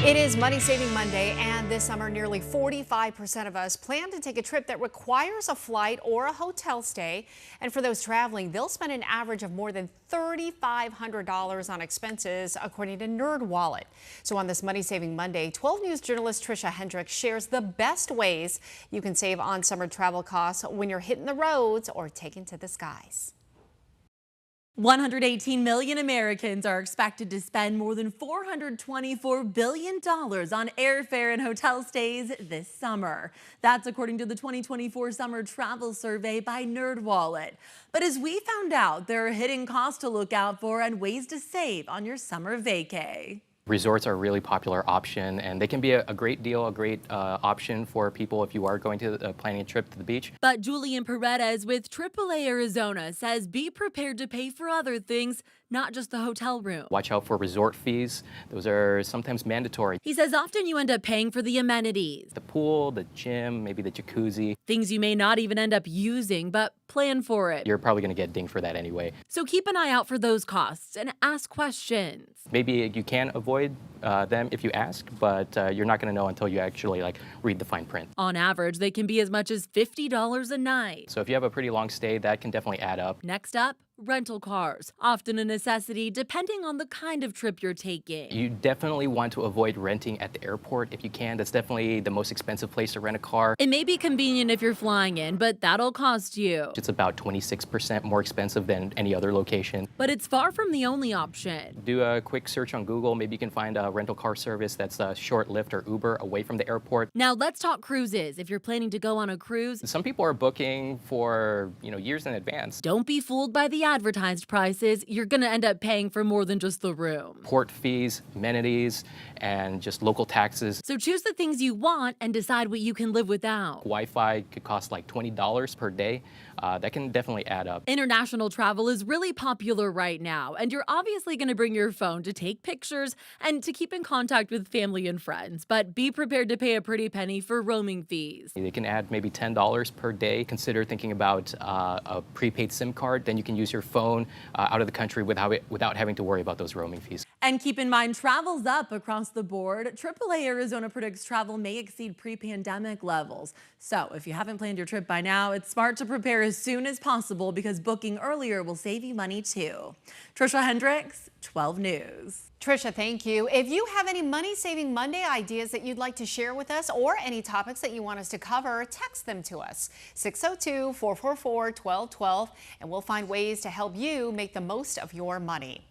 It is Money Saving Monday, and this summer, nearly 45% of us plan to take a trip that requires a flight or a hotel stay. And for those traveling, they'll spend an average of more than $3,500 on expenses, according to NerdWallet. So on this Money Saving Monday, 12 News journalist Tricia Hendricks shares the best ways you can save on summer travel costs when you're hitting the roads or taking to the skies. 118 million Americans are expected to spend more than $424 billion on airfare and hotel stays this summer. That's according to the 2024 Summer Travel Survey by NerdWallet. But as we found out, there are hidden costs to look out for and ways to save on your summer vacay. Resorts are a really popular option, and they can be a great deal, a great option for people if you are going to planning a trip to the beach. But Julian Paredes with AAA Arizona says be prepared to pay for other things, not just the hotel room. Watch out for resort fees. Those are sometimes mandatory. He says often you end up paying for the amenities. The pool, the gym, maybe the jacuzzi. Things you may not even end up using, but plan for it. You're probably going to get dinged for that anyway. So keep an eye out for those costs and ask questions. Maybe you can avoid them if you ask, but you're not going to know until you actually read the fine print. On average, they can be as much as $50 a night. So if you have a pretty long stay, that can definitely add up. Next up, rental cars, often a necessity depending on the kind of trip you're taking. You definitely want to avoid renting at the airport if you can. That's definitely the most expensive place to rent a car. It may be convenient if you're flying in, but that'll cost you. It's about 26% more expensive than any other location. But it's far from the only option. Do a quick search on Google. Maybe you can find a rental car service that's a short Lyft or Uber away from the airport. Now let's talk cruises. If you're planning to go on a cruise, Some people are booking for years in advance. don't be fooled by the advertised prices. You're going to end up paying for more than just the room. Port fees, amenities, and just local taxes. So choose the things you want and decide what you can live without. Wi-Fi could cost like $20 per day. That can definitely add up. International travel is really popular right now, and you're obviously going to bring your phone to take pictures and to keep in contact with family and friends. But be prepared to pay a pretty penny for roaming fees. They can add maybe $10 per day. Consider thinking about a prepaid SIM card. Then you can use your phone out of the country without having to worry about those roaming fees. And keep in mind, travel's up across the board. AAA Arizona predicts travel may exceed pre-pandemic levels. So if you haven't planned your trip by now, it's smart to prepare as soon as possible because booking earlier will save you money too. Tricia Hendricks, 12 News. Tricia, thank you. If you have any Money Saving Monday ideas that you'd like to share with us or any topics that you want us to cover, text them to us, 602-444-1212, and we'll find ways to help you make the most of your money.